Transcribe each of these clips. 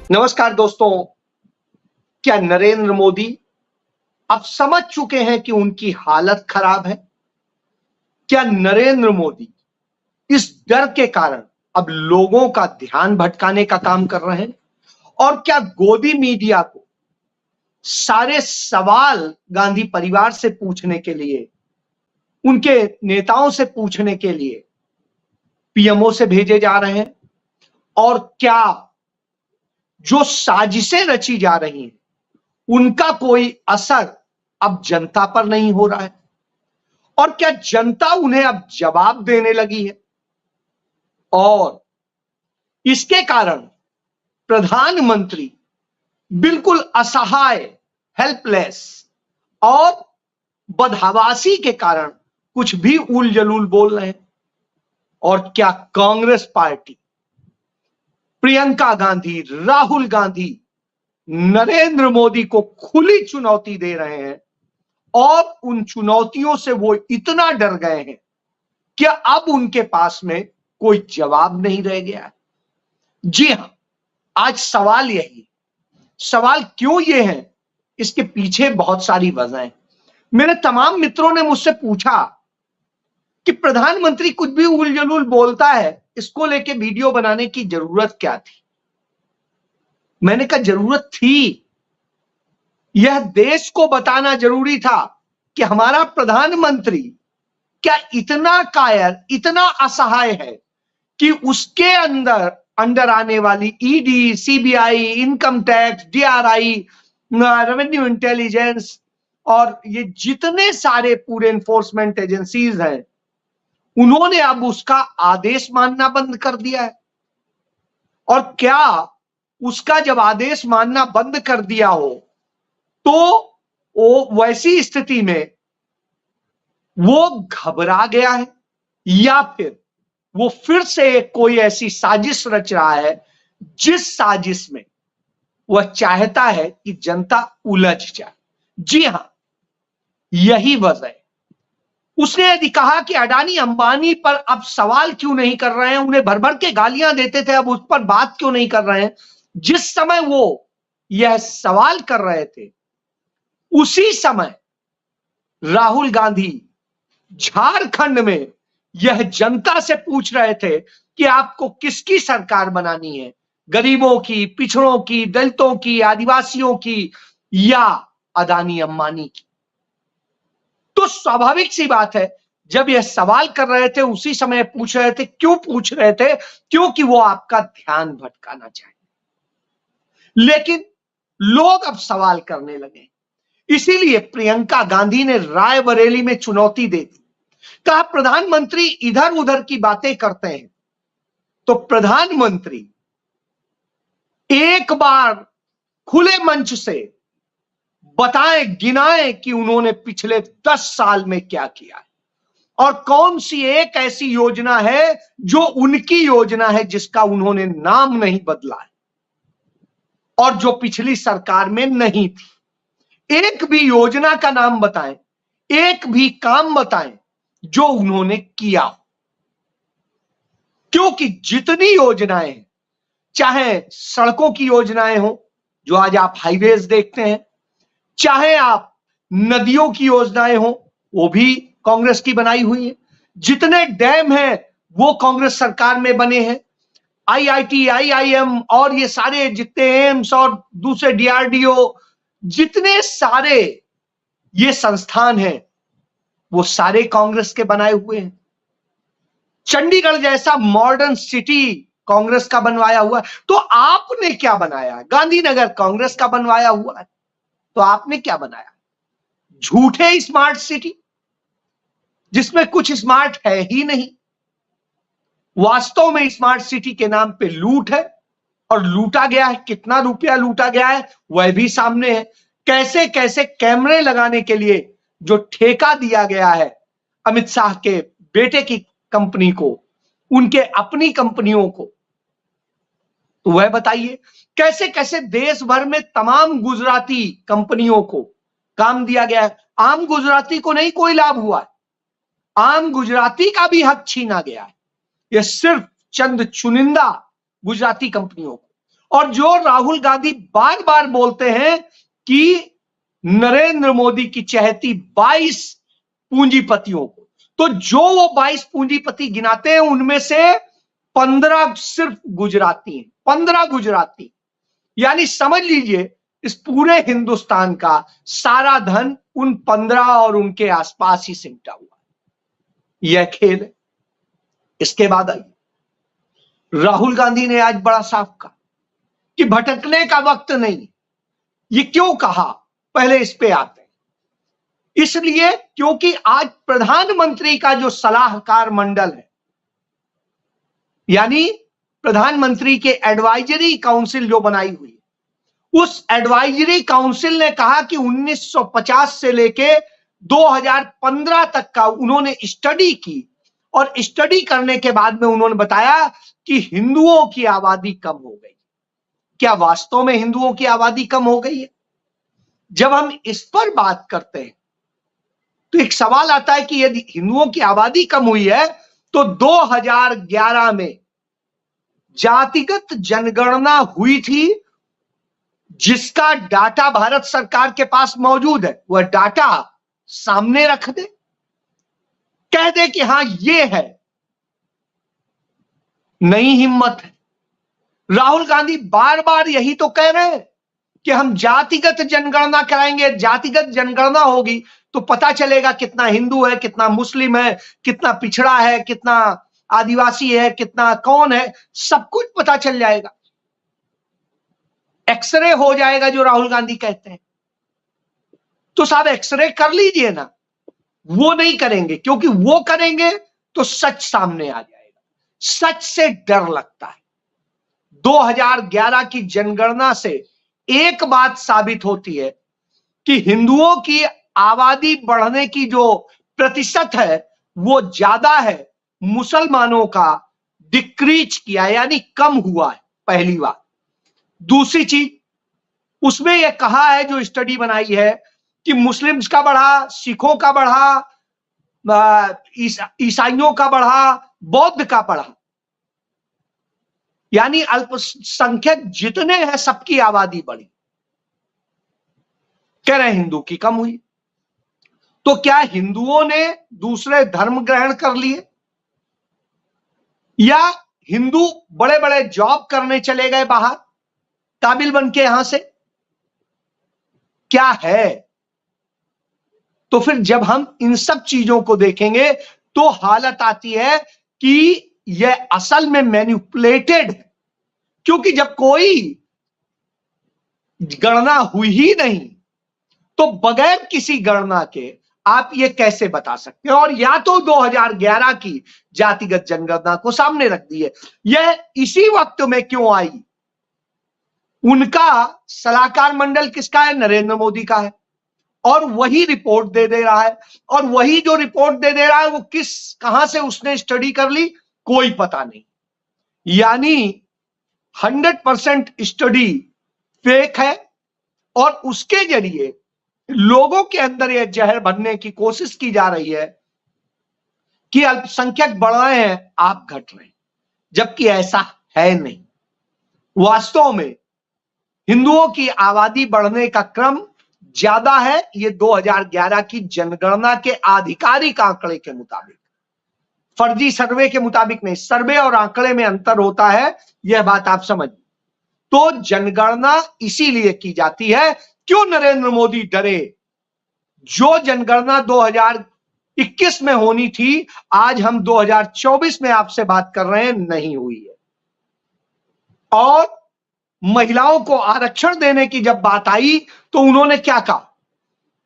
नमस्कार दोस्तों। क्या नरेंद्र मोदी अब समझ चुके हैं कि उनकी हालत खराब है? क्या नरेंद्र मोदी इस डर के कारण अब लोगों का ध्यान भटकाने का काम कर रहे हैं? और क्या गोदी मीडिया को सारे सवाल गांधी परिवार से पूछने के लिए, उनके नेताओं से पूछने के लिए पीएमओ से भेजे जा रहे हैं? और क्या जो साजिशें रची जा रही हैं उनका कोई असर अब जनता पर नहीं हो रहा है? और क्या जनता उन्हें अब जवाब देने लगी है? और इसके कारण प्रधानमंत्री बिल्कुल असहाय, हेल्पलेस और बदहवासी के कारण कुछ भी उल जलूल बोल रहे हैं? और क्या कांग्रेस पार्टी, प्रियंका गांधी, राहुल गांधी नरेंद्र मोदी को खुली चुनौती दे रहे हैं और उन चुनौतियों से वो इतना डर गए हैं कि अब उनके पास में कोई जवाब नहीं रह गया है? जी हां, आज सवाल यही, सवाल क्यों ये है, इसके पीछे बहुत सारी वजहें। मेरे तमाम मित्रों ने मुझसे पूछा कि प्रधानमंत्री कुछ भी उलझुल बोलता है, इसको लेके वीडियो बनाने की जरूरत क्या थी? मैंने कहा जरूरत थी। यह देश को बताना जरूरी था कि हमारा प्रधानमंत्री क्या इतना कायर, इतना असहाय है कि उसके अंडर आने वाली ED, CBI, income tax, DRI, revenue intelligence और ये जितने सारे पूरे एनफोर्समेंट एजेंसीज हैं, उन्होंने अब उसका आदेश मानना बंद कर दिया है। और क्या उसका जब आदेश मानना बंद कर दिया हो तो वो वैसी स्थिति में वो घबरा गया है, या फिर वो फिर से कोई ऐसी साजिश रच रहा है जिस साजिश में वह चाहता है कि जनता उलझ जाए? जी हां, यही वजह है। उसने यदि कहा कि अडानी अंबानी पर अब सवाल क्यों नहीं कर रहे हैं, उन्हें भर भर के गालियां देते थे, अब उस पर बात क्यों नहीं कर रहे हैं? जिस समय वो यह सवाल कर रहे थे उसी समय राहुल गांधी झारखंड में यह जनता से पूछ रहे थे कि आपको किसकी सरकार बनानी है, गरीबों की, पिछड़ों की, दलितों की, आदिवासियों की या अडानी अंबानी की? तो स्वाभाविक सी बात है, जब यह सवाल कर रहे थे उसी समय पूछ रहे थे। क्यों पूछ रहे थे? क्योंकि वो आपका ध्यान भटकाना चाहे। लेकिन लोग अब सवाल करने लगे, इसीलिए प्रियंका गांधी ने रायबरेली में चुनौती दे दी। कहा प्रधानमंत्री इधर उधर की बातें करते हैं, तो प्रधानमंत्री एक बार खुले मंच से बताएं, गिनाएं कि उन्होंने पिछले 10 साल में क्या किया है और कौन सी एक ऐसी योजना है जो उनकी योजना है, जिसका उन्होंने नाम नहीं बदला है और जो पिछली सरकार में नहीं थी। एक भी योजना का नाम बताएं, एक भी काम बताएं जो उन्होंने किया हो। क्योंकि जितनी योजनाएं हैं, चाहे सड़कों की योजनाएं हो जो आज आप हाईवेज देखते हैं, चाहे आप नदियों की योजनाएं हो वो भी कांग्रेस की बनाई हुई है, जितने डैम हैं वो कांग्रेस सरकार में बने हैं, आईआईटी, आईआईएम और ये सारे जितने एम्स और दूसरे डीआरडीओ, जितने सारे ये संस्थान हैं वो सारे कांग्रेस के बनाए हुए हैं। चंडीगढ़ जैसा मॉडर्न सिटी कांग्रेस का बनवाया हुआ है। तो आपने क्या बनाया? गांधीनगर कांग्रेस का बनवाया हुआ है, तो आपने क्या बनाया? झूठे स्मार्ट सिटी जिसमें कुछ स्मार्ट है ही नहीं। वास्तव में स्मार्ट सिटी के नाम पे लूट है, और लूटा गया है, कितना रुपया लूटा गया है वह भी सामने है। कैसे कैसे कैमरे लगाने के लिए जो ठेका दिया गया है अमित शाह के बेटे की कंपनी को, उनके अपनी कंपनियों को, तो वह बताइए। कैसे कैसे देश भर में तमाम गुजराती कंपनियों को काम दिया गया है। आम गुजराती को नहीं कोई लाभ हुआ है, आम गुजराती का भी हक छीना गया है। यह सिर्फ चंद चुनिंदा गुजराती कंपनियों को, और जो राहुल गांधी बार बार बोलते हैं कि नरेंद्र मोदी की चहेती 22 पूंजीपतियों को, तो जो वो 22 पूंजीपति गिनाते हैं उनमें से 15 सिर्फ गुजराती हैं, 15 गुजराती। यानी समझ लीजिए इस पूरे हिंदुस्तान का सारा धन उन 15 और उनके आसपास ही सिमटा हुआ है। यह खेल है। इसके बाद आइए, राहुल गांधी ने आज बड़ा साफ कहा कि भटकने का वक्त नहीं। ये क्यों कहा, पहले इस पे आते हैं। इसलिए क्योंकि आज प्रधानमंत्री का जो सलाहकार मंडल है, यानी प्रधानमंत्री के एडवाइजरी काउंसिल जो बनाई हुई है, उस एडवाइजरी काउंसिल ने कहा कि 1950 से लेके 2015 तक का उन्होंने स्टडी की और स्टडी करने के बाद में उन्होंने बताया कि हिंदुओं की आबादी कम हो गई। क्या वास्तव में हिंदुओं की आबादी कम हो गई है? जब हम इस पर बात करते हैं तो एक सवाल आता है कि यदि हिंदुओं की आबादी कम हुई है तो 2011 में जातिगत जनगणना हुई थी जिसका डाटा भारत सरकार के पास मौजूद है। वह डाटा सामने रख दे, कह दे कि हां ये है। नहीं हिम्मत है। राहुल गांधी बार बार यही तो कह रहे हैं कि हम जातिगत जनगणना कराएंगे, जातिगत जनगणना होगी तो पता चलेगा कितना हिंदू है, कितना मुस्लिम है, कितना पिछड़ा है, कितना आदिवासी है, कितना कौन है, सब कुछ पता चल जाएगा। एक्सरे हो जाएगा जो राहुल गांधी कहते हैं। तो साहब एक्सरे कर लीजिए ना। वो नहीं करेंगे क्योंकि वो करेंगे तो सच सामने आ जाएगा। सच से डर लगता है। 2011 की जनगणना से एक बात साबित होती है कि हिंदुओं की आबादी बढ़ने की जो प्रतिशत है वो ज्यादा है, मुसलमानों का डिक्रीज किया यानी कम हुआ है, पहली बात। दूसरी चीज, उसमें यह कहा है जो स्टडी बनाई है कि मुस्लिम्स का बढ़ा, सिखों का बढ़ा, ईसाइयों का बढ़ा, बौद्ध का बढ़ा, यानी अल्पसंख्यक जितने हैं सबकी आबादी बढ़ी। कह रहे हिंदू की कम हुई। तो क्या हिंदुओं ने दूसरे धर्म ग्रहण कर लिए या हिंदू बड़े बड़े जॉब करने चले गए बाहर काबिल बन के यहां से? क्या है? तो फिर जब हम इन सब चीजों को देखेंगे तो हालत आती है कि यह असल में मैनिपुलेटेड है। क्योंकि जब कोई गणना हुई ही नहीं तो बगैर किसी गणना के आप ये कैसे बता सकते हैं? और या तो 2011 की जातिगत जनगणना को सामने रख दी है। यह इसी वक्त में क्यों आई? उनका सलाहकार मंडल किसका है? नरेंद्र मोदी का है। और वही रिपोर्ट दे रहा है। और वही जो रिपोर्ट दे रहा है वो कहां से उसने स्टडी कर ली, कोई पता नहीं। यानी 100% स्टडी फेक है और उसके जरिए लोगों के अंदर यह जहर भरने की कोशिश की जा रही है कि अल्पसंख्यक बढ़ रहे हैं, आप घट रहे हैं, जबकि ऐसा है नहीं। वास्तव में हिंदुओं की आबादी बढ़ने का क्रम ज्यादा है। ये 2011 की जनगणना के आधिकारिक आंकड़े के मुताबिक, फर्जी सर्वे के मुताबिक नहीं। सर्वे और आंकड़े में अंतर होता है, यह बात आप समझ। तो जनगणना इसीलिए की जाती है। क्यों नरेंद्र मोदी डरे? जो जनगणना 2021 में होनी थी, आज हम 2024 में आपसे बात कर रहे हैं, नहीं हुई है। और महिलाओं को आरक्षण देने की जब बात आई तो उन्होंने क्या कहा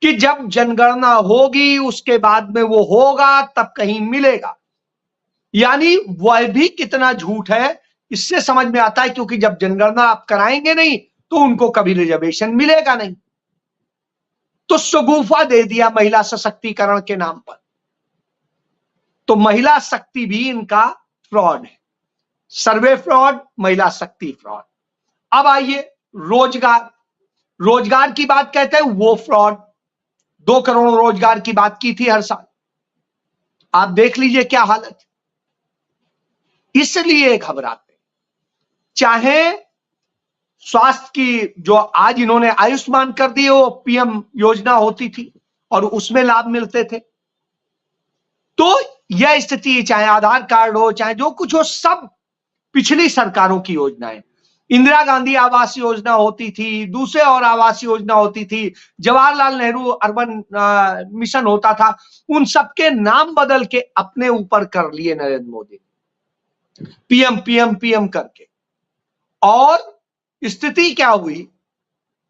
कि जब जनगणना होगी उसके बाद में वो होगा तब कहीं मिलेगा। यानी वह भी कितना झूठ है इससे समझ में आता है, क्योंकि जब जनगणना आप कराएंगे नहीं तो उनको कभी रिजर्वेशन मिलेगा नहीं। तो शगुफा दे दिया महिला सशक्तिकरण के नाम पर। तो महिला शक्ति भी इनका फ्रॉड है। सर्वे फ्रॉड, महिला शक्ति फ्रॉड। अब आइए रोजगार। रोजगार की बात कहते हैं वो फ्रॉड। 2 करोड़ रोजगार की बात की थी हर साल। आप देख लीजिए क्या हालत। इसलिए घबराते, चाहे स्वास्थ्य की जो आज इन्होंने आयुष्मान कर दी, वो पीएम योजना होती थी और उसमें लाभ मिलते थे। तो यह स्थिति, चाहे आधार कार्ड हो, चाहे जो कुछ हो, सब पिछली सरकारों की योजनाएं। इंदिरा गांधी आवास योजना होती थी, दूसरे और आवास योजना होती थी, जवाहरलाल नेहरू अर्बन मिशन होता था, उन सबके नाम बदल के अपने ऊपर कर लिए Narendra Modi, PM PM PM करके। और स्थिति क्या हुई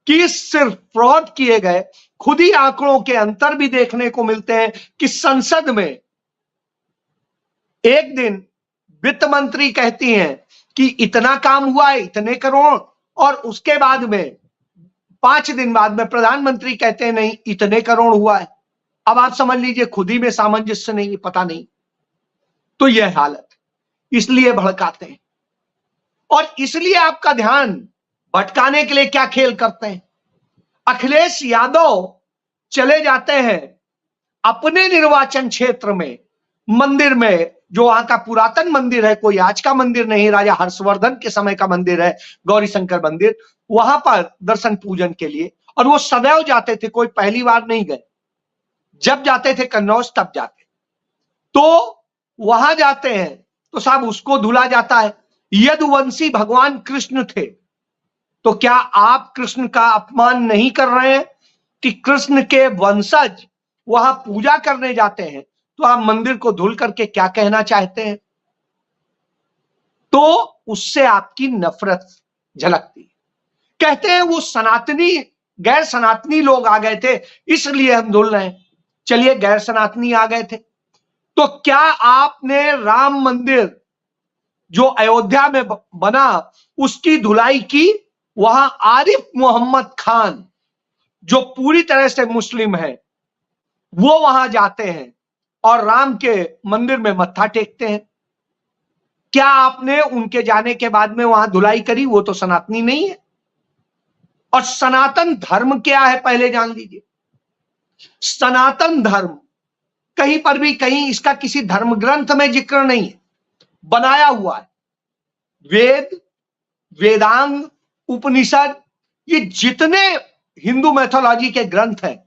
कि सिर्फ फ्रॉड किए गए। खुद ही आंकड़ों के अंतर भी देखने को मिलते हैं कि संसद में एक दिन वित्त मंत्री कहती हैं कि इतना काम हुआ है, इतने करोड़, और उसके बाद में 5 दिन बाद में प्रधानमंत्री कहते हैं नहीं, इतने करोड़ हुआ है। अब आप समझ लीजिए, खुद ही में सामंजस्य नहीं, पता नहीं। तो यह हालत, इसलिए भड़काते हैं और इसलिए आपका ध्यान भटकाने के लिए क्या खेल करते हैं। अखिलेश यादव चले जाते हैं अपने निर्वाचन क्षेत्र में, मंदिर में, जो वहां का पुरातन मंदिर है, कोई आज का मंदिर नहीं, राजा हर्षवर्धन के समय का मंदिर है, गौरी शंकर मंदिर, वहां पर दर्शन पूजन के लिए। और वो सदैव जाते थे, कोई पहली बार नहीं गए, जब जाते थे कन्नौज तब जाते। तो वहां जाते हैं तो साहब उसको धुला जाता है। यदुवंशी भगवान कृष्ण थे, तो क्या आप कृष्ण का अपमान नहीं कर रहे हैं कि कृष्ण के वंशज वहां पूजा करने जाते हैं, तो आप मंदिर को धुल करके क्या कहना चाहते हैं? तो उससे आपकी नफरत झलकती है। कहते हैं वो सनातनी, गैर सनातनी लोग आ गए थे इसलिए हम धुल रहे हैं। चलिए, गैर सनातनी आ गए थे, तो क्या आपने राम मंदिर जो अयोध्या में बना उसकी धुलाई की? वहां आरिफ मोहम्मद खान जो पूरी तरह से मुस्लिम है, वो वहां जाते हैं और राम के मंदिर में मत्था टेकते हैं। क्या आपने उनके जाने के बाद में वहां धुलाई करी? वो तो सनातनी नहीं है। और सनातन धर्म क्या है पहले जान लीजिए। सनातन धर्म कहीं पर भी, कहीं इसका किसी धर्म ग्रंथ में जिक्र नहीं है, बनाया हुआ है। वेद, वेदांग, उपनिषद, ये जितने हिंदू मैथोलॉजी के ग्रंथ हैं,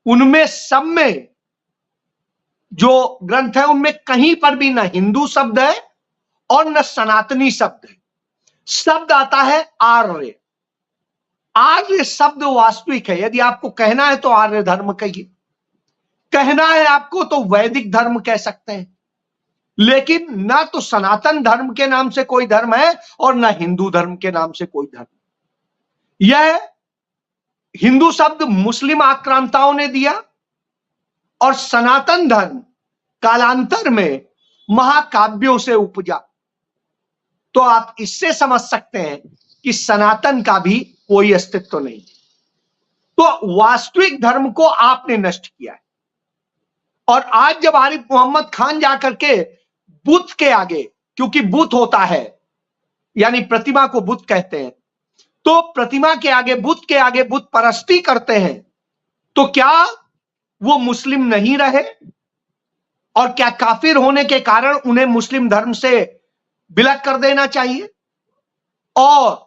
उनमें सब में जो ग्रंथ है, उनमें कहीं पर भी ना हिंदू शब्द है और न सनातनी शब्द है। शब्द आता है आर्य। आर्य शब्द वास्तविक है। यदि आपको कहना है तो आर्य धर्म कहिए, कहना है आपको तो वैदिक धर्म कह सकते हैं। लेकिन ना तो सनातन धर्म के नाम से कोई धर्म है और ना हिंदू धर्म के नाम से कोई धर्म। यह हिंदू शब्द मुस्लिम आक्रांताओं ने दिया और सनातन धर्म कालांतर में महाकाव्यों से उपजा। तो आप इससे समझ सकते हैं कि सनातन का भी कोई अस्तित्व नहीं। तो वास्तविक धर्म को आपने नष्ट किया है। और आज जब आरिफ मोहम्मद खान जाकर के बुत के आगे, क्योंकि बुत होता है यानी प्रतिमा को बुत कहते हैं, तो प्रतिमा के आगे, बुत के आगे बुत परस्ती करते हैं, तो क्या वो मुस्लिम नहीं रहे? और क्या काफिर होने के कारण उन्हें मुस्लिम धर्म से विलग कर देना चाहिए? और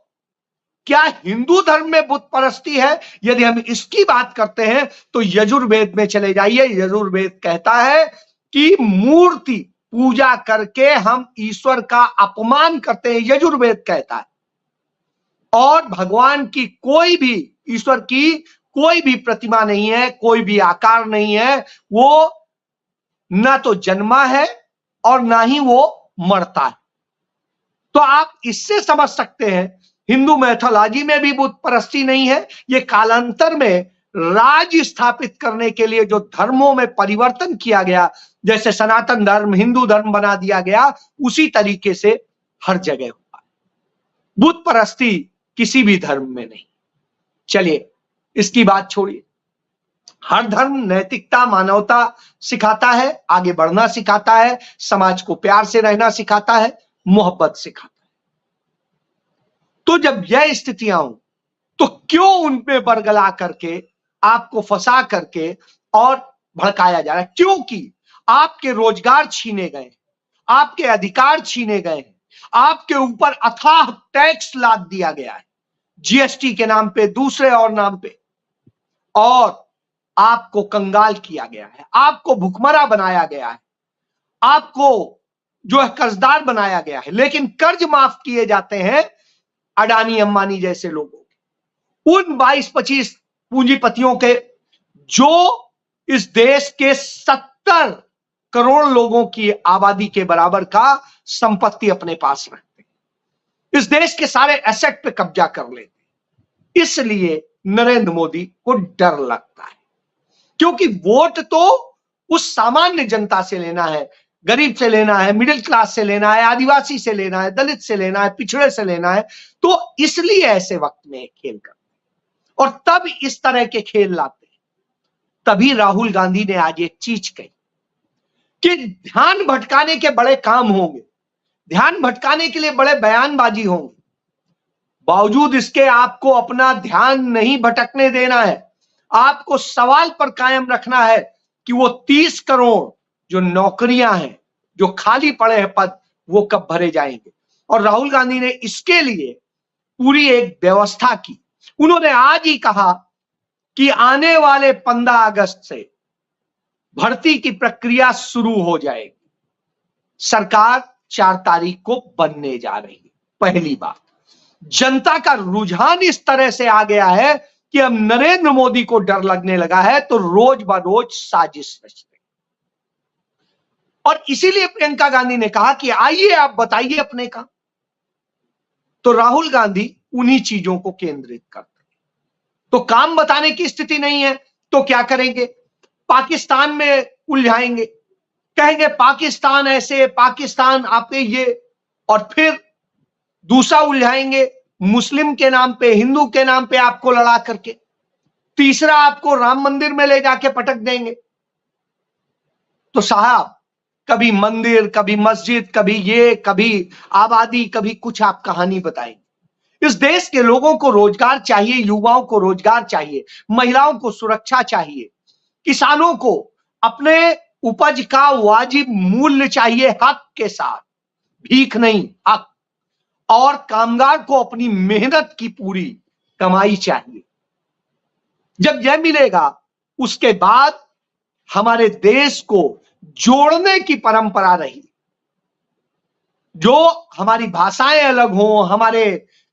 क्या हिंदू धर्म में बुत परस्ती है? यदि हम इसकी बात करते हैं तो यजुर्वेद में चले जाइए। यजुर्वेद कहता है कि मूर्ति पूजा करके हम ईश्वर का अपमान करते हैं, यजुर्वेद कहता है। और भगवान की कोई भी, ईश्वर की कोई भी प्रतिमा नहीं है, कोई भी आकार नहीं है। वो ना तो जन्मा है और ना ही वो मरता है। तो आप इससे समझ सकते हैं हिंदू मैथोलॉजी में भी बुत परस्ती नहीं है। ये कालांतर में राज्य स्थापित करने के लिए जो धर्मों में परिवर्तन किया गया, जैसे सनातन धर्म हिंदू धर्म बना दिया गया, उसी तरीके से हर जगह हुआ। बुत परस्ती किसी भी धर्म में नहीं। चलिए, इसकी बात छोड़िए। हर धर्म नैतिकता, मानवता सिखाता है, आगे बढ़ना सिखाता है, समाज को प्यार से रहना सिखाता है, मोहब्बत सिखाता है। तो जब यह स्थितियां हो तो क्यों उनपे बरगला करके, आपको फंसा करके और भड़काया जा रहा है? क्योंकि आपके रोजगार छीने गए, आपके अधिकार छीने गए हैं, आपके ऊपर अथाह टैक्स लाद दिया गया है, जीएसटी के नाम पे, दूसरे और नाम पे, और आपको कंगाल किया गया है, आपको भुखमरा बनाया गया है, आपको जो है कर्जदार बनाया गया है। लेकिन कर्ज माफ किए जाते हैं अडानी अंबानी जैसे लोगों के, उन 22-25 पूंजीपतियों के जो इस देश के 70 करोड़ लोगों की आबादी के बराबर का संपत्ति अपने पास रखते हैं, इस देश के सारे एसेट पे कब्जा कर लेते हैं। इसलिए नरेंद्र मोदी को डर लगता है, क्योंकि वोट तो उस सामान्य जनता से लेना है, गरीब से लेना है, मिडिल क्लास से लेना है, आदिवासी से लेना है, दलित से लेना है, पिछड़े से लेना है। तो इसलिए ऐसे वक्त में खेल करते हैं और तब इस तरह के खेल लाते हैं। तभी राहुल गांधी ने आज एक चीज कही कि ध्यान भटकाने के बड़े काम होंगे, ध्यान भटकाने के लिए बड़े बयानबाजी होंगे, बावजूद इसके आपको अपना ध्यान नहीं भटकने देना है। आपको सवाल पर कायम रखना है कि वो 30 करोड़ जो नौकरियां हैं, जो खाली पड़े हैं पद, वो कब भरे जाएंगे। और राहुल गांधी ने इसके लिए पूरी एक व्यवस्था की। उन्होंने आज ही कहा कि आने वाले 15 अगस्त से भर्ती की प्रक्रिया शुरू हो जाएगी। सरकार 4 तारीख को बनने जा रही है। पहली बात, जनता का रुझान इस तरह से आ गया है कि अब नरेंद्र मोदी को डर लगने लगा है, तो रोज बरोज साजिश रचते। और इसीलिए प्रियंका गांधी ने कहा कि आइए आप बताइए अपने काम। तो राहुल गांधी उन्हीं चीजों को केंद्रित करते हैं। तो काम बताने की स्थिति नहीं है तो क्या करेंगे? पाकिस्तान में उलझाएंगे, कहेंगे पाकिस्तान ऐसे, पाकिस्तान आपे ये, और फिर दूसरा उलझाएंगे मुस्लिम के नाम पे, हिंदू के नाम पे आपको लड़ा करके, तीसरा आपको राम मंदिर में ले जाके पटक देंगे। तो साहब, कभी मंदिर, कभी मस्जिद, कभी ये, कभी आबादी, कभी कुछ आप कहानी बताएंगे। इस देश के लोगों को रोजगार चाहिए, युवाओं को रोजगार चाहिए, महिलाओं को सुरक्षा चाहिए, किसानों को अपने उपज का वाजिब मूल्य चाहिए हक के साथ, भीख नहीं, हक। और कामगार को अपनी मेहनत की पूरी कमाई चाहिए। जब यह मिलेगा, उसके बाद हमारे देश को जोड़ने की परंपरा रही। जो हमारी भाषाएं अलग हो, हमारे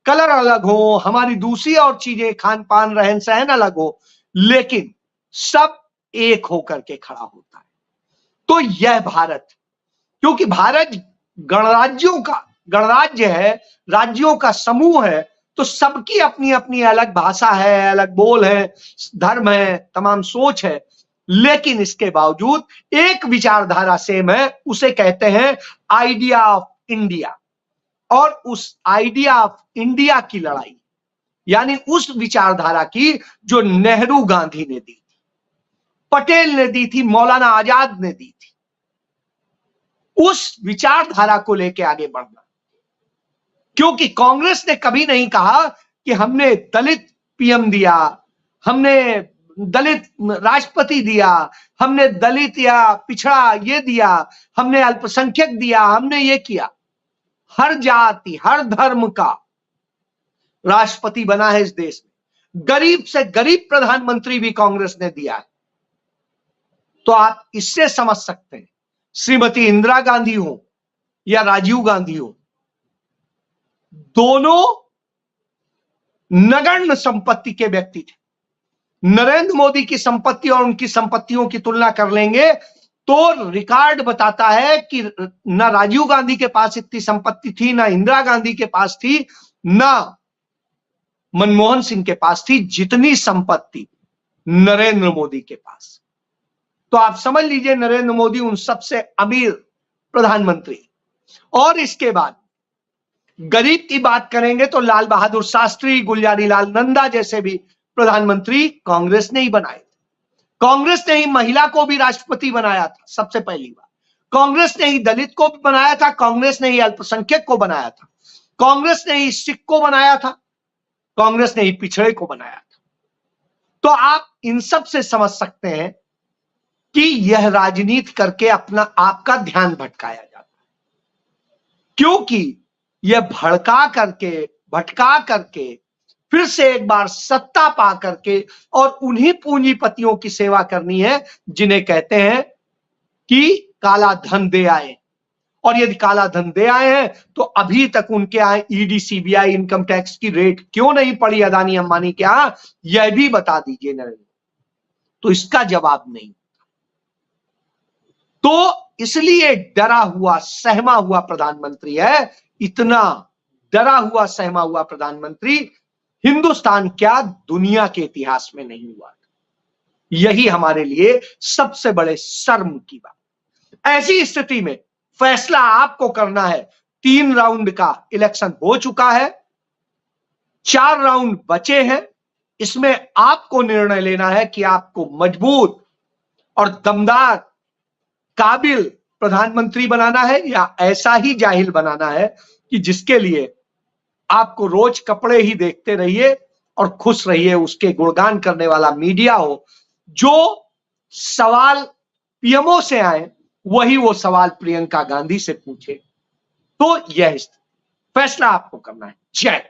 कलर अलग हो, हमारी दूसरी और चीजें, खान पान, रहन सहन अलग हो, लेकिन सब एक होकर के खड़ा होता है। तो यह भारत, क्योंकि भारत गणराज्य है, राज्यों का समूह है, तो सबकी अपनी अपनी अलग भाषा है, अलग बोल है, धर्म है, तमाम सोच है, लेकिन इसके बावजूद एक विचारधारा सेम है। उसे कहते हैं आइडिया ऑफ इंडिया। और उस आइडिया ऑफ इंडिया की लड़ाई, यानी उस विचारधारा की जो नेहरू गांधी ने दी थी, पटेल ने दी थी, मौलाना आजाद ने दी थी, उस विचारधारा को लेकर आगे बढ़ना। क्योंकि कांग्रेस ने कभी नहीं कहा कि हमने दलित पीएम दिया, हमने दलित राष्ट्रपति दिया, हमने दलित या पिछड़ा ये दिया, हमने अल्पसंख्यक दिया, हमने ये किया। हर जाति, हर धर्म का राष्ट्रपति बना है इस देश में। गरीब से गरीब प्रधानमंत्री भी कांग्रेस ने दिया है। तो आप इससे समझ सकते हैं, श्रीमती इंदिरा गांधी हो या राजीव गांधी हो, दोनों नगण्य संपत्ति के व्यक्ति थे। नरेंद्र मोदी की संपत्ति और उनकी संपत्तियों की तुलना कर लेंगे तो रिकॉर्ड बताता है कि ना राजीव गांधी के पास इतनी संपत्ति थी, ना इंदिरा गांधी के पास थी, ना मनमोहन सिंह के पास थी, जितनी संपत्ति नरेंद्र मोदी के पास। तो आप समझ लीजिए, नरेंद्र मोदी उन सबसे अमीर प्रधानमंत्री। और इसके बाद गरीब की बात करेंगे तो लाल बहादुर शास्त्री, गुलजारी लाल नंदा जैसे भी प्रधानमंत्री कांग्रेस ने ही बनाए थे। कांग्रेस ने ही महिला को भी राष्ट्रपति बनाया था सबसे पहली बार। कांग्रेस ने ही दलित को भी बनाया था, कांग्रेस ने ही अल्पसंख्यक को बनाया था, कांग्रेस ने ही सिख को बनाया था, कांग्रेस ने ही पिछड़े को बनाया था। तो आप इन सब से समझ सकते हैं कि यह राजनीति करके अपना आपका ध्यान भटकाया जाता है, क्योंकि यह भटका करके फिर से एक बार सत्ता पा करके और उन्हीं पूंजीपतियों की सेवा करनी है जिन्हें कहते हैं कि काला धन दे आए। और यदि काला धन दे आए हैं तो अभी तक उनके यहां ईडी सीबीआई इनकम टैक्स की रेट क्यों नहीं पड़ी अदानी अंबानी के यहां, यह भी बता दीजिए नरेंद्र। तो इसका जवाब नहीं। तो इसलिए डरा हुआ सहमा हुआ प्रधानमंत्री है। इतना डरा हुआ सहमा हुआ प्रधानमंत्री हिंदुस्तान क्या दुनिया के इतिहास में नहीं हुआ। यही हमारे लिए सबसे बड़े शर्म की बात। ऐसी स्थिति में फैसला आपको करना है। 3 राउंड का इलेक्शन हो चुका है, 4 राउंड बचे हैं। इसमें आपको निर्णय लेना है कि आपको मजबूत और दमदार काबिल प्रधानमंत्री बनाना है या ऐसा ही जाहिल बनाना है कि जिसके लिए आपको रोज कपड़े ही देखते रहिए और खुश रहिए, उसके गुणगान करने वाला मीडिया हो। जो सवाल पीएमओ से आए वही वो सवाल प्रियंका गांधी से पूछे। तो यह फैसला आपको करना है। जय